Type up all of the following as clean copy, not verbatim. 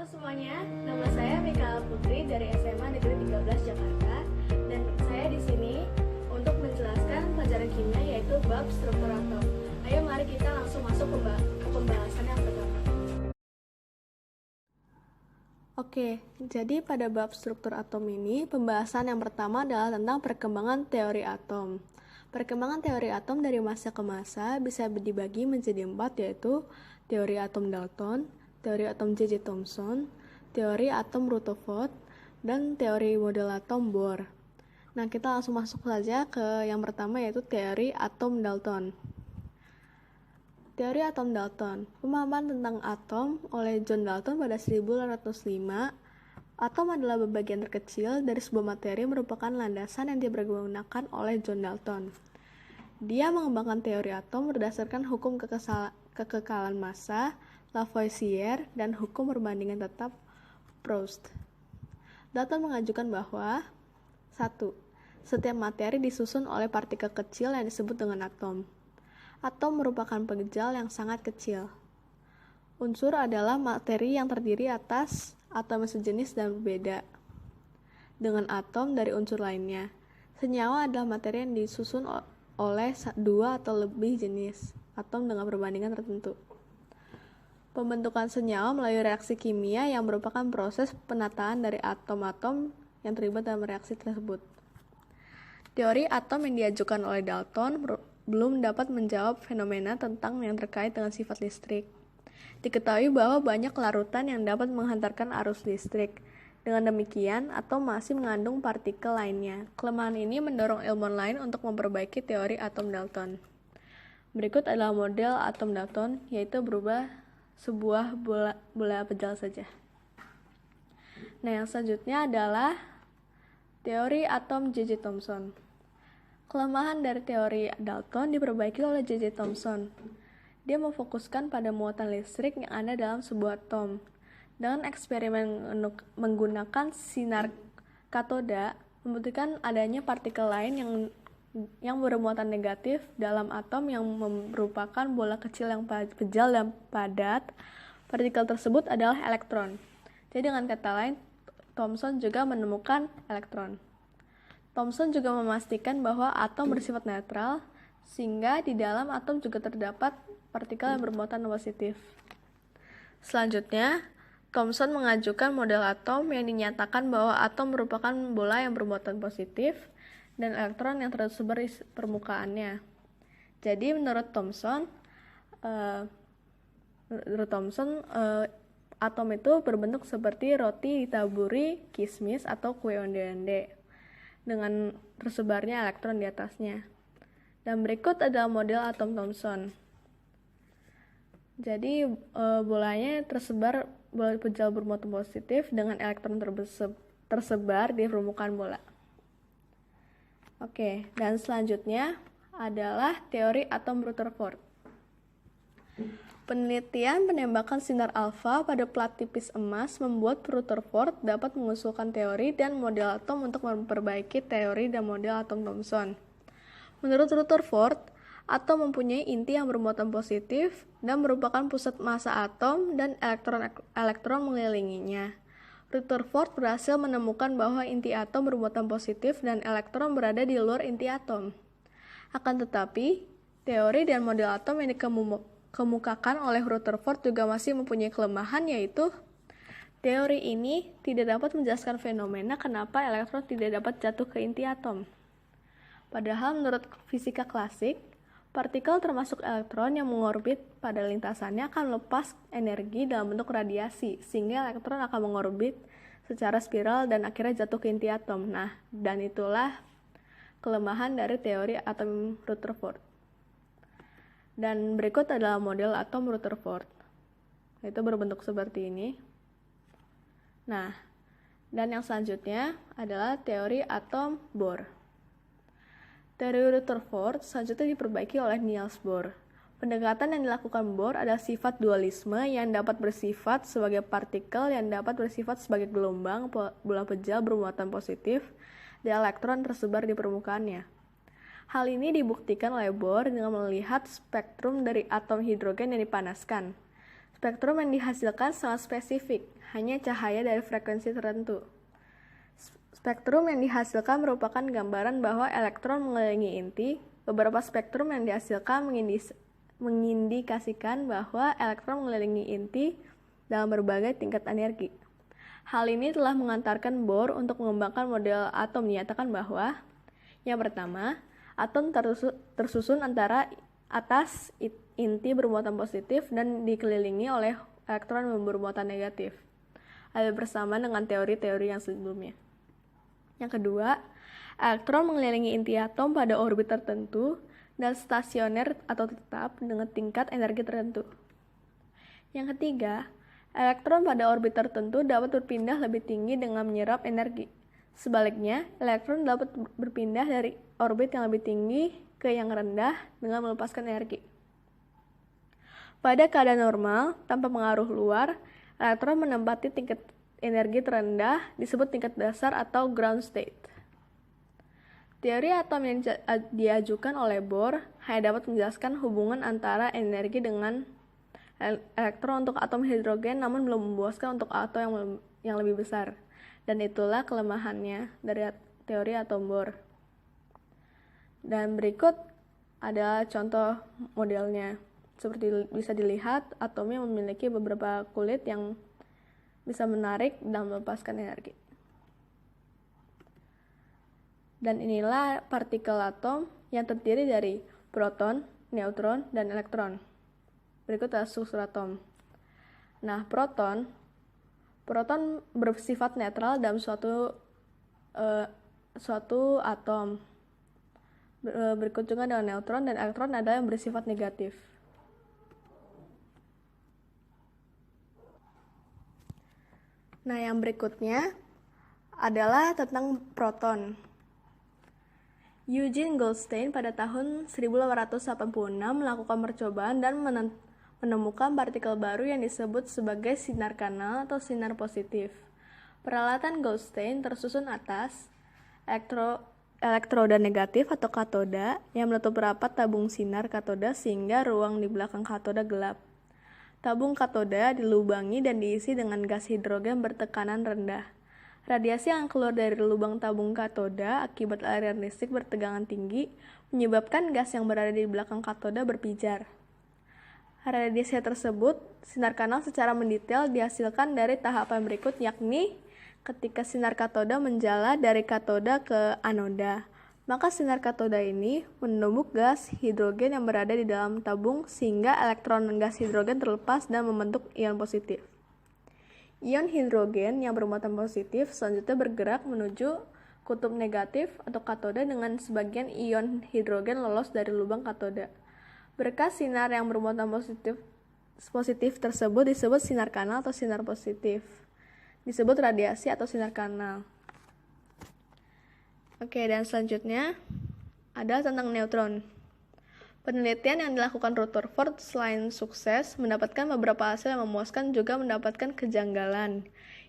Halo semuanya, nama saya Mikaela Putri dari SMA Negeri 13 Jakarta, dan saya di sini untuk menjelaskan pelajaran kimia yaitu bab struktur atom. Ayo mari kita langsung masuk ke pembahasan yang pertama. Oke, jadi pada bab struktur atom ini, pembahasan yang pertama adalah tentang perkembangan teori atom. Perkembangan teori atom dari masa ke masa bisa dibagi menjadi 4, yaitu teori atom Dalton, teori atom J.J. Thomson, teori atom Rutherford, dan teori model atom Bohr. Nah, kita langsung masuk saja ke yang pertama, yaitu teori atom Dalton. Teori atom Dalton. Pemahaman tentang atom oleh John Dalton pada 1805. Atom adalah bagian terkecil dari sebuah materi merupakan landasan yang dipergunakan oleh John Dalton. Dia mengembangkan teori atom berdasarkan hukum kekekalan massa, Lavoisier, dan hukum perbandingan tetap Proust. Dalton mengajukan bahwa 1. Setiap materi disusun oleh partikel kecil yang disebut dengan atom. Atom merupakan pengejal yang sangat kecil. Unsur adalah materi yang terdiri atas atom sejenis dan berbeda dengan atom dari unsur lainnya. Senyawa adalah materi yang disusun oleh 2 atau lebih jenis atom dengan perbandingan tertentu. Pembentukan senyawa melalui reaksi kimia yang merupakan proses penataan dari atom-atom yang terlibat dalam reaksi tersebut. Teori atom yang diajukan oleh Dalton belum dapat menjawab fenomena tentang yang terkait dengan sifat listrik. Diketahui bahwa banyak larutan yang dapat menghantarkan arus listrik. Dengan demikian, atom masih mengandung partikel lainnya. Kelemahan ini mendorong ilmuwan lain untuk memperbaiki teori atom Dalton. Berikut adalah model atom Dalton, yaitu berubah sebuah bola pejal saja. Nah, yang selanjutnya adalah teori atom J.J. Thomson. Kelemahan dari teori Dalton diperbaiki oleh J.J. Thomson. Dia memfokuskan pada muatan listrik yang ada dalam sebuah atom. Dengan eksperimen menggunakan sinar katoda, membuktikan adanya partikel lain yang bermuatan negatif dalam atom yang merupakan bola kecil yang pejal dan padat. Partikel tersebut adalah elektron. Jadi dengan kata lain, Thomson juga menemukan elektron. Thomson juga memastikan bahwa atom bersifat netral, sehingga di dalam atom juga terdapat partikel yang bermuatan positif. Selanjutnya, Thomson mengajukan model atom yang dinyatakan bahwa atom merupakan bola yang bermuatan positif dan elektron yang tersebar di permukaannya. Jadi menurut Thomson, atom itu berbentuk seperti roti ditaburi kismis atau kue onde-onde dengan tersebarnya elektron di atasnya. Dan berikut adalah model atom Thomson. Jadi bolanya tersebar, bola pejal bermuatan positif dengan elektron tersebar di permukaan bola. Oke, dan selanjutnya adalah teori atom Rutherford. Penelitian penembakan sinar alfa pada plat tipis emas membuat Rutherford dapat mengusulkan teori dan model atom untuk memperbaiki teori dan model atom Thomson. Menurut Rutherford, atom mempunyai inti yang bermuatan positif dan merupakan pusat massa atom dan elektron mengelilinginya. Rutherford berhasil menemukan bahwa inti atom bermuatan positif dan elektron berada di luar inti atom. Akan tetapi, teori dan model atom yang dikemukakan oleh Rutherford juga masih mempunyai kelemahan, yaitu teori ini tidak dapat menjelaskan fenomena kenapa elektron tidak dapat jatuh ke inti atom. Padahal menurut fisika klasik, partikel termasuk elektron yang mengorbit pada lintasannya akan melepas energi dalam bentuk radiasi, sehingga elektron akan mengorbit secara spiral dan akhirnya jatuh ke inti atom. Nah, dan itulah kelemahan dari teori atom Rutherford. Dan berikut adalah model atom Rutherford. Itu berbentuk seperti ini. Nah, dan yang selanjutnya adalah teori atom Bohr. Teori Rutherford selanjutnya diperbaiki oleh Niels Bohr. Pendekatan yang dilakukan Bohr adalah sifat dualisme yang dapat bersifat sebagai partikel yang dapat bersifat sebagai gelombang bola pejal bermuatan positif dan elektron tersebar di permukaannya. Hal ini dibuktikan oleh Bohr dengan melihat spektrum dari atom hidrogen yang dipanaskan. Spektrum yang dihasilkan sangat spesifik, hanya cahaya dari frekuensi tertentu. Spektrum yang dihasilkan merupakan gambaran bahwa elektron mengelilingi inti. Beberapa spektrum yang dihasilkan mengindikasikan bahwa elektron mengelilingi inti dalam berbagai tingkat energi. Hal ini telah mengantarkan Bohr untuk mengembangkan model atom menyatakan bahwa yang pertama, atom tersusun antara atas inti bermuatan positif dan dikelilingi oleh elektron bermuatan negatif. Ada bersamaan dengan teori-teori yang sebelumnya. Yang kedua, elektron mengelilingi inti atom pada orbit tertentu dan stasioner atau tetap dengan tingkat energi tertentu. Yang ketiga, elektron pada orbit tertentu dapat berpindah lebih tinggi dengan menyerap energi. Sebaliknya, elektron dapat berpindah dari orbit yang lebih tinggi ke yang rendah dengan melepaskan energi. Pada keadaan normal, tanpa pengaruh luar, elektron menempati tingkat energi terendah disebut tingkat dasar atau ground state. Teori atom yang diajukan oleh Bohr hanya dapat menjelaskan hubungan antara energi dengan elektron untuk atom hidrogen, namun belum memuaskan untuk atom yang lebih besar. Dan itulah kelemahannya dari teori atom Bohr. Dan berikut adalah contoh modelnya. Seperti bisa dilihat, atomnya memiliki beberapa kulit yang bisa menarik dan melepaskan energi. Dan inilah partikel atom yang terdiri dari proton, neutron, dan elektron. Berikut adalah struktur atom. Nah, proton bersifat netral dalam suatu atom. Berikut juga dengan neutron dan elektron adalah yang bersifat negatif. Nah, yang berikutnya adalah tentang proton. Eugene Goldstein pada tahun 1886 melakukan percobaan dan menemukan partikel baru yang disebut sebagai sinar kanal atau sinar positif. Peralatan Goldstein tersusun atas elektroda negatif atau katoda yang menutup rapat tabung sinar katoda sehingga ruang di belakang katoda gelap. Tabung katoda dilubangi dan diisi dengan gas hidrogen bertekanan rendah. Radiasi yang keluar dari lubang tabung katoda akibat aliran listrik bertegangan tinggi menyebabkan gas yang berada di belakang katoda berpijar. Radiasi tersebut, sinar kanal secara mendetail dihasilkan dari tahapan berikut, yakni ketika sinar katoda menjala dari katoda ke anoda, maka sinar katoda ini menumbuk gas hidrogen yang berada di dalam tabung sehingga elektron gas hidrogen terlepas dan membentuk ion positif. Ion hidrogen yang bermuatan positif selanjutnya bergerak menuju kutub negatif atau katoda dengan sebagian ion hidrogen lolos dari lubang katoda. Berkas sinar yang bermuatan positif tersebut disebut sinar kanal atau sinar positif. Disebut radiasi atau sinar kanal. Oke, dan selanjutnya adalah tentang neutron. Penelitian yang dilakukan Rutherford selain sukses mendapatkan beberapa hasil yang memuaskan juga mendapatkan kejanggalan,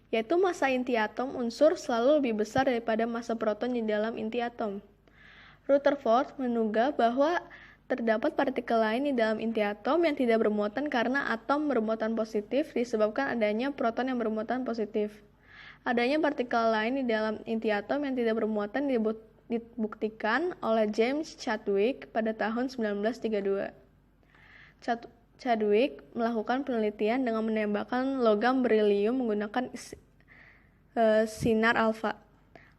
yaitu massa inti atom unsur selalu lebih besar daripada massa proton di dalam inti atom. Rutherford menduga bahwa terdapat partikel lain di dalam inti atom yang tidak bermuatan karena atom bermuatan positif disebabkan adanya proton yang bermuatan positif. Adanya partikel lain di dalam inti atom yang tidak bermuatan dibuktikan oleh James Chadwick pada tahun 1932. Chadwick melakukan penelitian dengan menembakkan logam berilium menggunakan sinar alfa.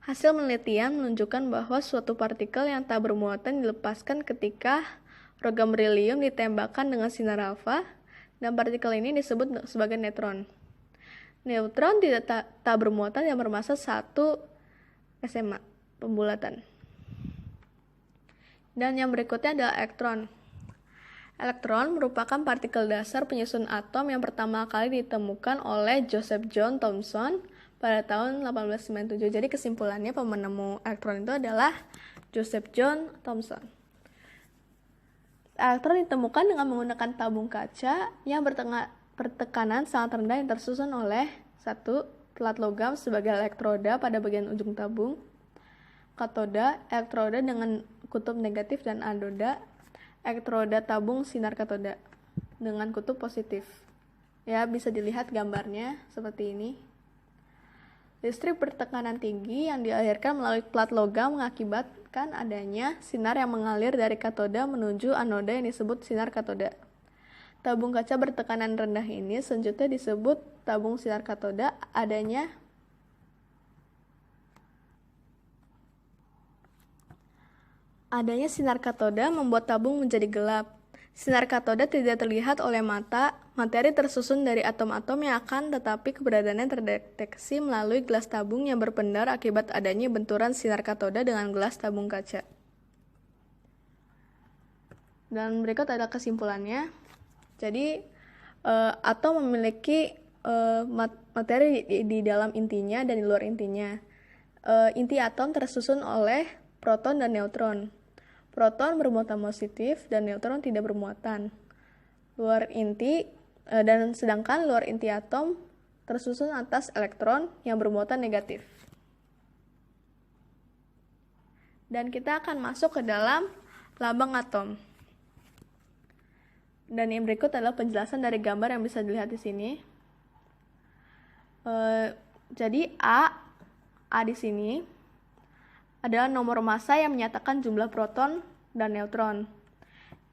Hasil penelitian menunjukkan bahwa suatu partikel yang tak bermuatan dilepaskan ketika logam berilium ditembakkan dengan sinar alfa, dan partikel ini disebut sebagai neutron. Neutron tak bermuatan yang bermassa 1 SMA, pembulatan. Dan yang berikutnya adalah elektron. Elektron merupakan partikel dasar penyusun atom yang pertama kali ditemukan oleh Joseph John Thomson pada tahun 1897. Jadi kesimpulannya penemu elektron itu adalah Joseph John Thomson. Elektron ditemukan dengan menggunakan tabung kaca yang pertekanan sangat rendah yang tersusun oleh 1. Plat logam sebagai elektroda pada bagian ujung tabung, katoda, elektroda dengan kutub negatif dan anoda, elektroda tabung sinar katoda dengan kutub positif. Ya, bisa dilihat gambarnya seperti ini. Listrik bertekanan tinggi yang dialirkan melalui plat logam mengakibatkan adanya sinar yang mengalir dari katoda menuju anoda yang disebut sinar katoda. Tabung kaca bertekanan rendah ini selanjutnya disebut tabung sinar katoda. Adanya sinar katoda membuat tabung menjadi gelap. Sinar katoda tidak terlihat oleh mata, materi tersusun dari atom-atom yang akan tetapi keberadaannya terdeteksi melalui gelas tabung yang berpendar akibat adanya benturan sinar katoda dengan gelas tabung kaca. Dan berikut adalah kesimpulannya. Jadi, atom memiliki materi di dalam intinya dan di luar intinya. Inti atom tersusun oleh proton dan neutron. Proton bermuatan positif dan neutron tidak bermuatan. Sedangkan luar inti atom tersusun atas elektron yang bermuatan negatif. Dan kita akan masuk ke dalam lambang atom. Dan yang berikut adalah penjelasan dari gambar yang bisa dilihat di sini. Jadi A di sini adalah nomor massa yang menyatakan jumlah proton dan neutron.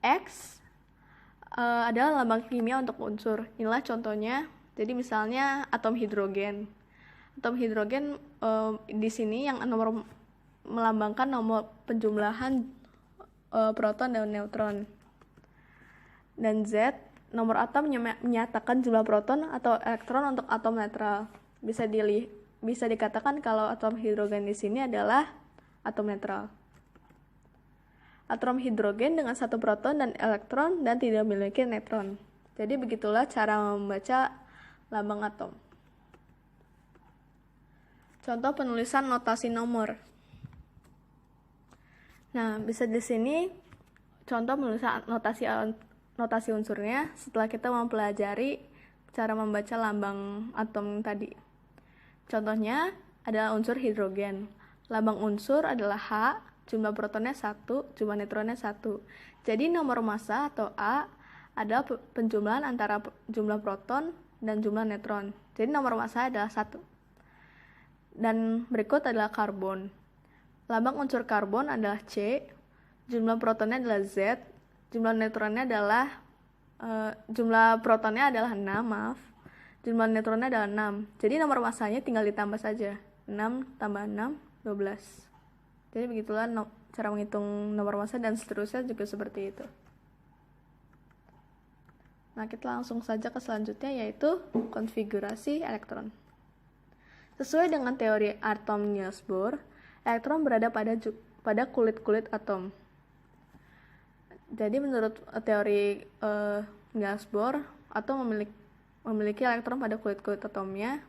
X adalah lambang kimia untuk unsur. Inilah contohnya. Jadi misalnya atom hidrogen. Atom hidrogen di sini yang melambangkan nomor penjumlahan proton dan neutron. Dan Z, nomor atom menyatakan jumlah proton atau elektron untuk atom netral. Bisa dikatakan kalau atom hidrogen di sini adalah atom netral. Atom hidrogen dengan satu proton dan elektron dan tidak memiliki neutron. Jadi begitulah cara membaca lambang atom. Contoh penulisan notasi nomor. Nah, bisa di sini contoh penulisan notasi unsurnya setelah kita mempelajari cara membaca lambang atom tadi. Contohnya adalah unsur hidrogen. Lambang unsur adalah H, jumlah protonnya 1, jumlah neutronnya 1. Jadi nomor massa atau A adalah penjumlahan antara jumlah proton dan jumlah neutron. Jadi nomor massa adalah 1. Dan berikut adalah karbon. Lambang unsur karbon adalah C, jumlah protonnya adalah Z, jumlah neutronnya adalah jumlah protonnya adalah 6, jumlah neutronnya adalah 6. Jadi nomor massanya tinggal ditambah saja. 6 tambah 6, 12. Jadi begitulah cara menghitung nomor massa dan seterusnya juga seperti itu. Nah, kita langsung saja ke selanjutnya yaitu konfigurasi elektron. Sesuai dengan teori atom Niels Bohr, elektron berada pada kulit-kulit atom. Jadi menurut teori Niels Bohr, atom memiliki elektron pada kulit-kulit atomnya,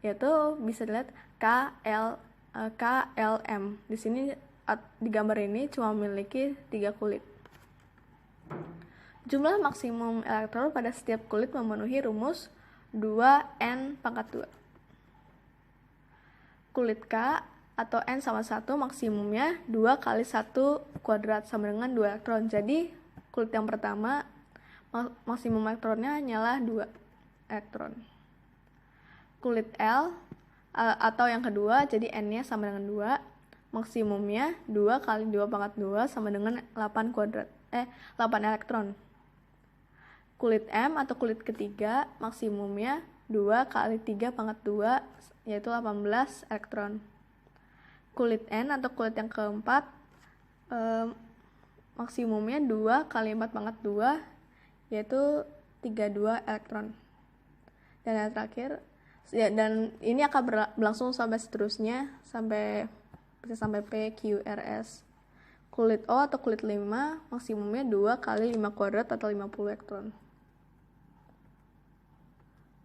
yaitu bisa dilihat KLM. Di sini di gambar ini cuma memiliki 3 kulit. Jumlah maksimum elektron pada setiap kulit memenuhi rumus 2n⁻². Kulit K atau n sama 1 maksimumnya 2 kali 1 kuadrat sama dengan 2 elektron. Jadi kulit yang pertama maksimum elektronnya hanyalah 2 elektron. Kulit L atau yang kedua, jadi n-nya sama dengan 2, maksimumnya 2 kali 2⁻² sama dengan 8 elektron. Kulit M atau kulit ketiga, maksimumnya 2 kali 3⁻², yaitu 18 elektron. Kulit N atau kulit yang keempat, maksimumnya 2 kali 4⁻², yaitu 32 elektron. Dan yang terakhir, dan ini akan berlangsung sampai seterusnya, bisa sampai P, Q, R, S. Kulit O atau kulit 5, maksimumnya 2 kali 5² atau 50 elektron.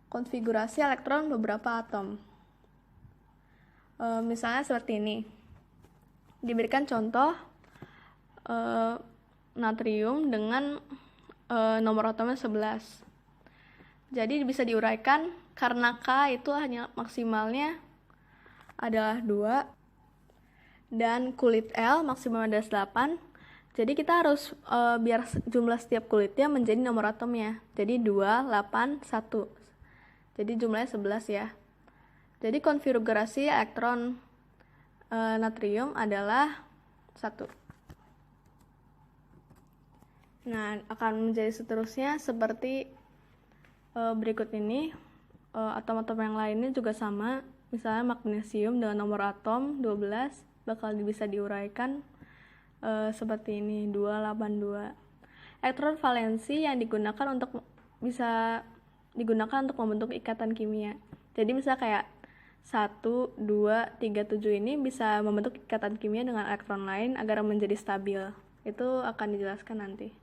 Konfigurasi elektron beberapa atom. Misalnya seperti ini. Diberikan contoh natrium dengan nomor atomnya 11. Jadi bisa diuraikan karena K itu hanya maksimalnya adalah 2 dan kulit L maksimal adalah 8. Jadi kita harus biar jumlah setiap kulitnya menjadi nomor atomnya. Jadi 2, 8, 1. Jadi jumlahnya 11 ya. Jadi konfigurasi elektron natrium adalah 1. Nah, akan menjadi seterusnya seperti berikut ini. Atom-atom yang lainnya juga sama. Misalnya magnesium dengan nomor atom 12 bakal bisa diuraikan seperti ini, 282. Elektron valensi yang digunakan untuk membentuk ikatan kimia. Jadi misalnya kayak 1, 2, 3, 7 ini bisa membentuk ikatan kimia dengan elektron lain agar menjadi stabil. Itu akan dijelaskan nanti.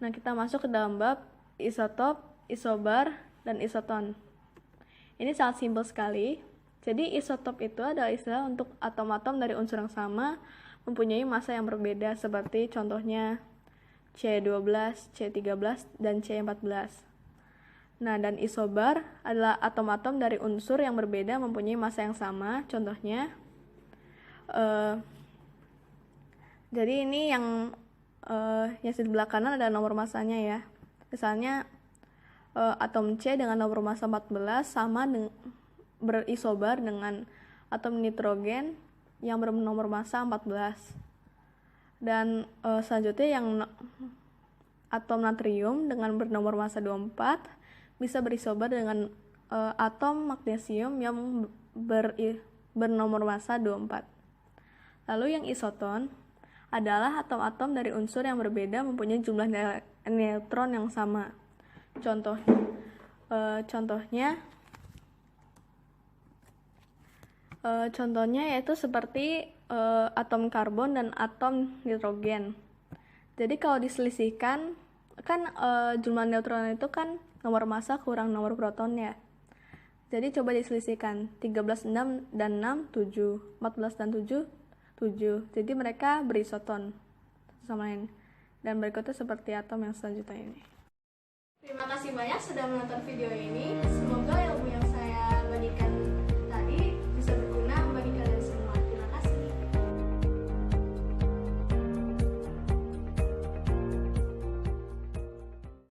Nah, kita masuk ke dalam bab isotop, isobar, dan isoton. Ini sangat simpel sekali. Jadi isotop itu adalah istilah untuk atom-atom dari unsur yang sama mempunyai massa yang berbeda, seperti contohnya C12, C13, dan C14. Nah, dan isobar adalah atom-atom dari unsur yang berbeda mempunyai massa yang sama, contohnya jadi ini yang sebelah kanan ada nomor massanya ya. Misalnya atom C dengan nomor massa 14 sama berisobar dengan atom nitrogen yang bernomor massa 14. Dan selanjutnya yang atom natrium dengan bernomor massa 24 bisa berisobar dengan atom magnesium yang bernomor massa 24. Lalu yang isoton adalah atom-atom dari unsur yang berbeda mempunyai jumlah neutron yang sama. Contohnya yaitu seperti atom karbon dan atom nitrogen. Jadi kalau diselisihkan kan jumlah neutron itu kan nomor massa kurang nomor protonnya. Jadi coba diselisihkan, 13, 6 dan 6, 7, 14 dan 7, 7. Jadi mereka berisoton sama lain. Dan berikutnya seperti atom yang selanjutnya ini. Terima kasih banyak sudah menonton video ini. Semoga